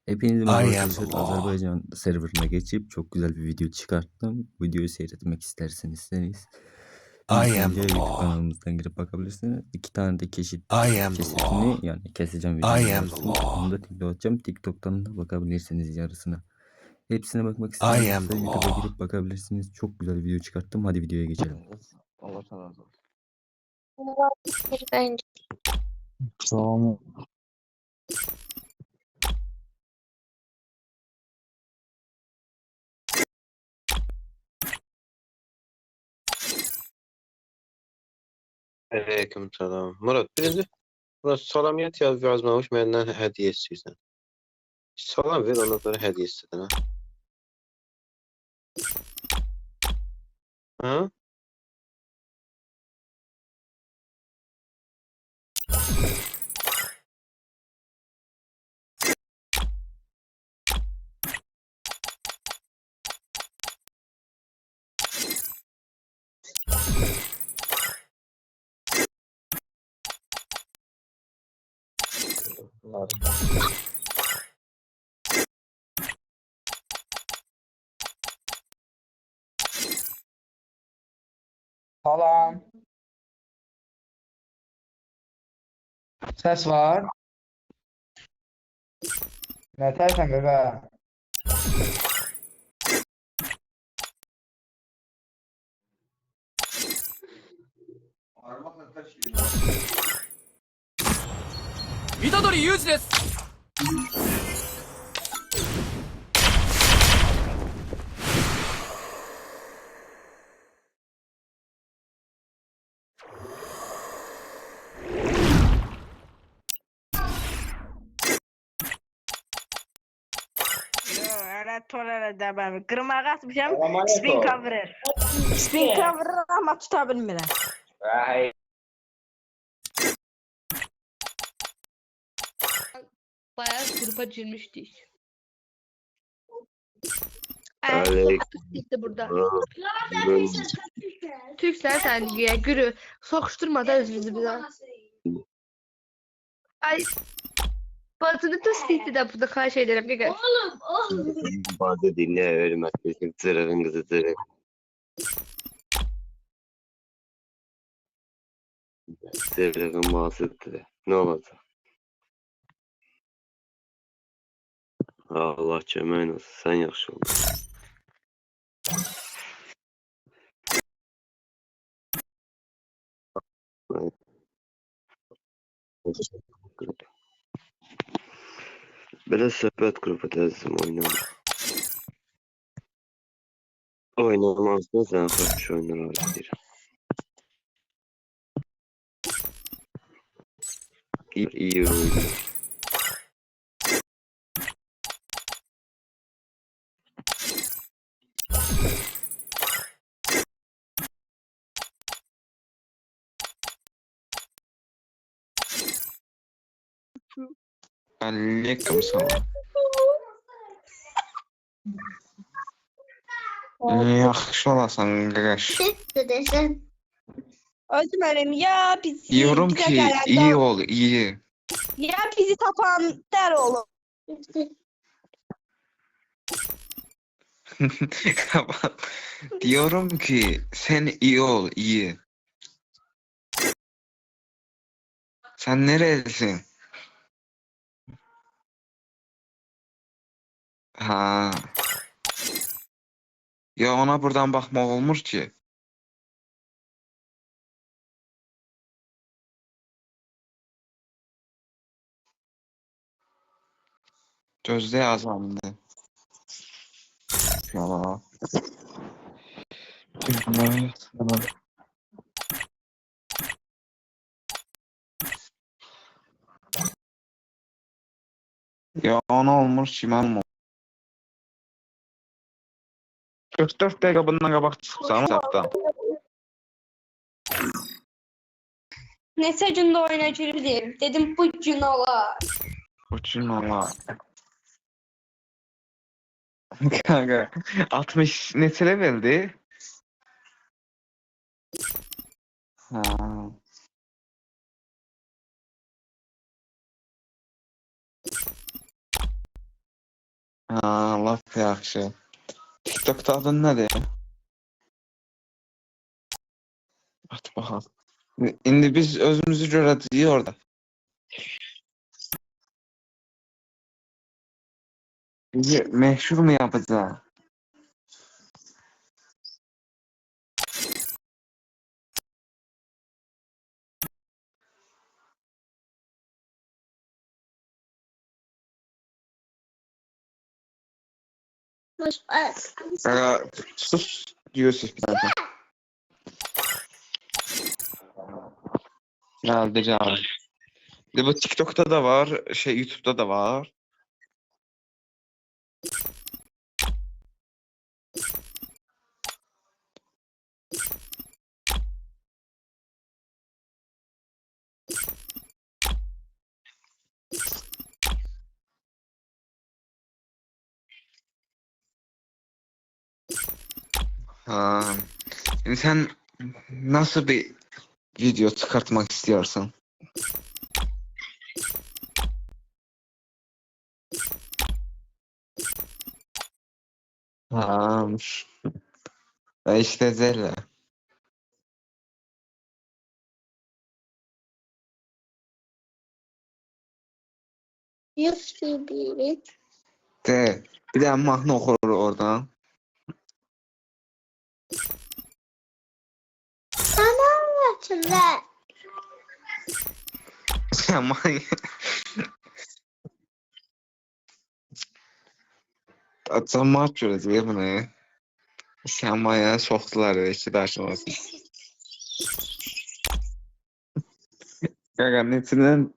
Hepinize I merhaba am arkadaşlar. law. Azerbaycan serverına geçip çok güzel bir video çıkarttım. Videoyu seyretmek isterseniz I am önce YouTube law. kanalımızdan girip bakabilirsiniz. 2 tane de I am the kesitini law. yani keseceğim I videonun am the yarısını. Onu law. da TikTok'a atacağım. TikTok'tan da bakabilirsiniz yarısına. Hepsine bakmak I am isterseniz the YouTube'a law. girip bakabilirsiniz. Çok güzel video çıkarttım. Hadi videoya geçelim. Allah razı olsun. Bence. Tamam. Aleyküm selam. Murat, birinci Murat salamiyat yazmamış məndən hədiyyə istəyirsən. Salam ver, ondan sonra hədiyyə istədin, ha? Ha? Salam. Ses var. Ne tersen gaga? Öyle tolere de ben kırmağa atmışam. Selam Spin aleyküm. coverer. Spin coverer ama tutabilmirəm. Vay. Bayağı grupa girmiştik. Aleyküm. Gitti burada. Buyurun. Türkler sen güya gürü. Sokuşturma da özümüzü bize. Ay. Bazını da sikti de burada kaç ederim. Gel. Bazı dinle ölmezsin. Zırhın kızı zırhın. Zırhın mahsıttı. Ne olacak? Allah köməyin olsun. Sen yaxşı ol. Belə söhbət qrupu təzim oynama. Oynamazsan sən xoş oyunlar oynayır. İyi oynuyor. Aleyküm selam. Yaxşı olasan qardaş. Özüm ya bizi Diyorum bize ki gelen iyi ol, iyi. ya bizi tapan der oğlum. Kapat. Diyorum ki sen iyi ol, iyi. Sen nerelisin? Ha. Ya ona buradan bakmak olmur ki. Gözde yazamdı. Ya. Ya ona olmur ki, mən olmur. 44 dəqiqə bundan qabaq çıxsam hesabdan. Neçə gündə oyuna girdim. Dedim bu gün olar. Uçun Allah. Kanka 60 neçə leveldi? Ha. Ha, lap yaxşı. TikTok'da adın nədir? At bakalım. İndi biz özümüzü görəcəyik orada. Bizi meşhur mu yapacağız? Sus Yusuf bir dakika. Geldi canım. Bu TikTok'ta da var, YouTube'da da var. Ha. Yani sen nasıl bir video çıkartmak istiyorsun? Ha. İşte Zelle. De, bir de mahnı okur oradan. Sen Atsamak görəcək bunu. Sen maya soktular iki daşlamasın. Gaga netinden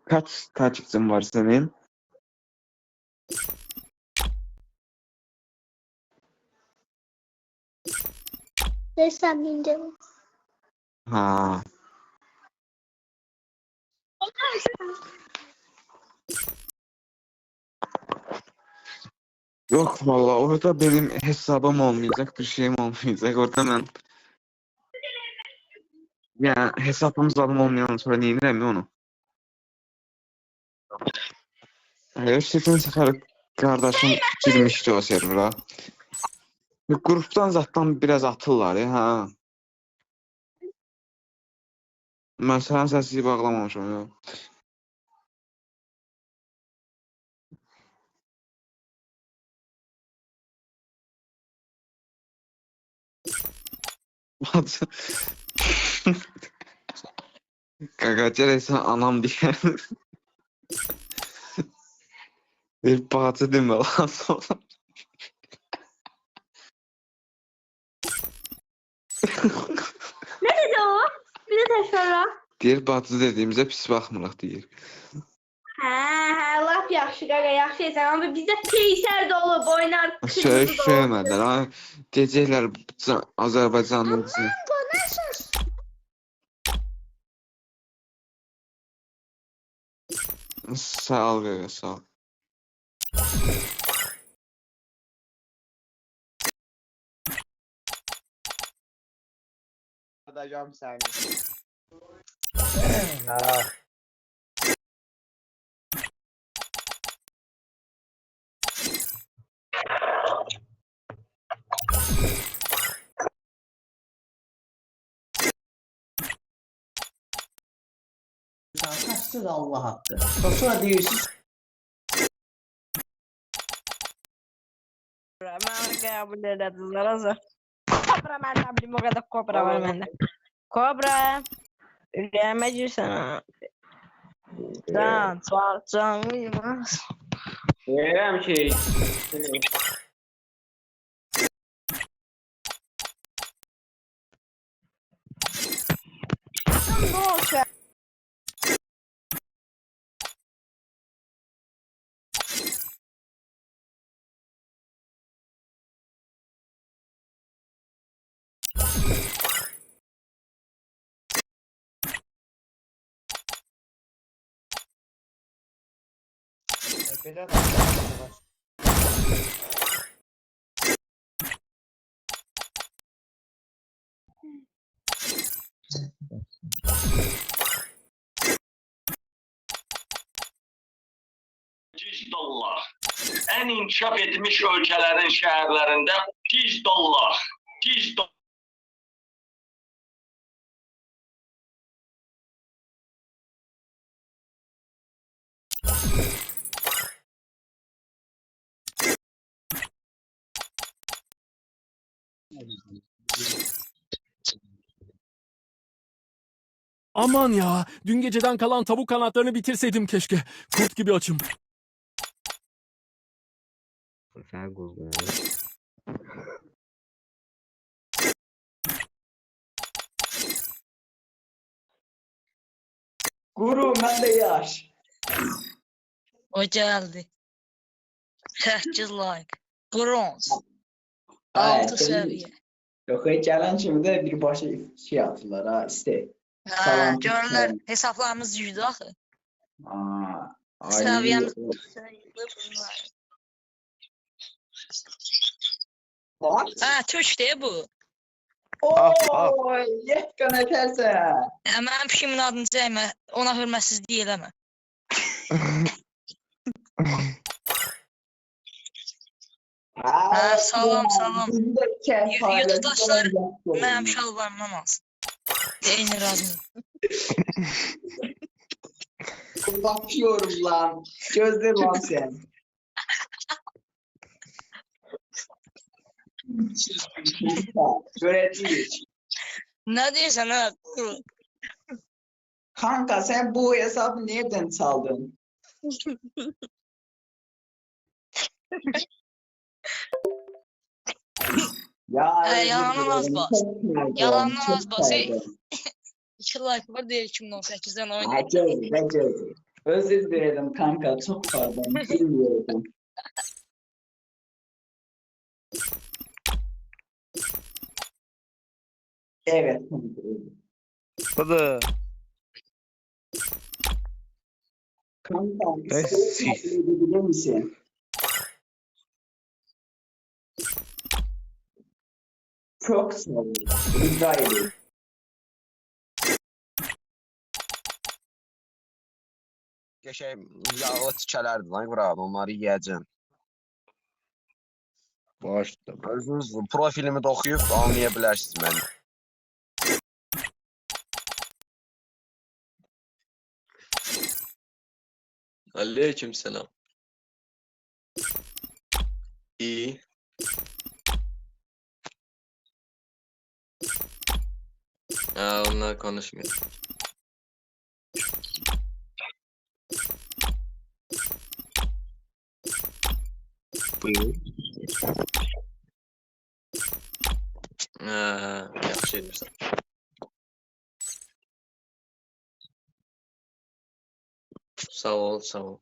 kaç takipçin var senin? Desem bildim. Ha. Yok vallahi orada benim hesabım olmayacak, bir şeyim olmayacak. Orada ben yani hesabım zalim olmayan sonra neyinirəm onu? Geçen sefer kardeşim girmişti o server'a. Gruptan zaten biraz atırlar ya ha. Ben sana səsini bağlamamışım ya. Kagacer sen anam diye. Bir parça deme lan sonra. Ne dedi o? Bir de tekrarla. Deyir bacı dediğimizə pis baxmırıq deyir. Hə, lap yaxşı qaqa, yaxşı esən. Amma bizdə peysər də olub, oynar. Söyləmədilər ha. Deyəcəklər Azərbaycanlı bizi. Sağ ol qaqa, sağ ol. Adacağım seni. Kaçtır Allah hakkı. Sonra değilsiz. Mən qəbul elədilər azı. Kobra mən nə bilim o qədər kobra var məndə. Kobra. Ürəyimə girsən. Canlıyım. Deyirəm ki, Ne olsa. belə $100. ən inkişaf etmiş ölkələrin şəhərlərində $100. $100. Aman ya, dün geceden kalan tavuk kanatlarını bitirseydim keşke. Kurt gibi açım. Guru məndə yaş. O gəldi. 8 like. Bronz. Ay, 6 səviyyə. Yox, gələn kimi də birbaşa şey atırlar ha, istek. Hə, Salam. görürlər, hesablarımız yüzdü axı. Aa, Səviyyəmiz Bak. Hə, Türkdür bu. Oy, yetqan ətərsən. Hə, mənim pişimin adını cəymə, ona hörmətsizlik eləmə. Hə, salam, salam. Yurttaşlar mənim şalvarımdan alsın. Eyni razıyım. Bakıyorum lan. Gözler lan sen. Göreceğiz. Nə deyirsən hə? Kanka sen bu hesabı nereden çaldın? Ya yalanın az bas. Yalanın az bas. 2 like var deyir 2018'den oynuyor. Acayip. Özür dilerim kanka, çok pardon. Bilmiyordum. Evet. Hadi. Kanka, Messi. edebilir misin? Çok sağ olun. Rica ederim. Qəşəng yağlı tikələrdir lan qura, onları yeyəcəm. Başla. Özünüz profilimi də oxuyub anlaya bilərsiniz məni. Aleykümselam. İyi. Ha, onlar konuşmuyor. Buyur. Ha, yaxşı edirsən. Sağ ol, sağ ol.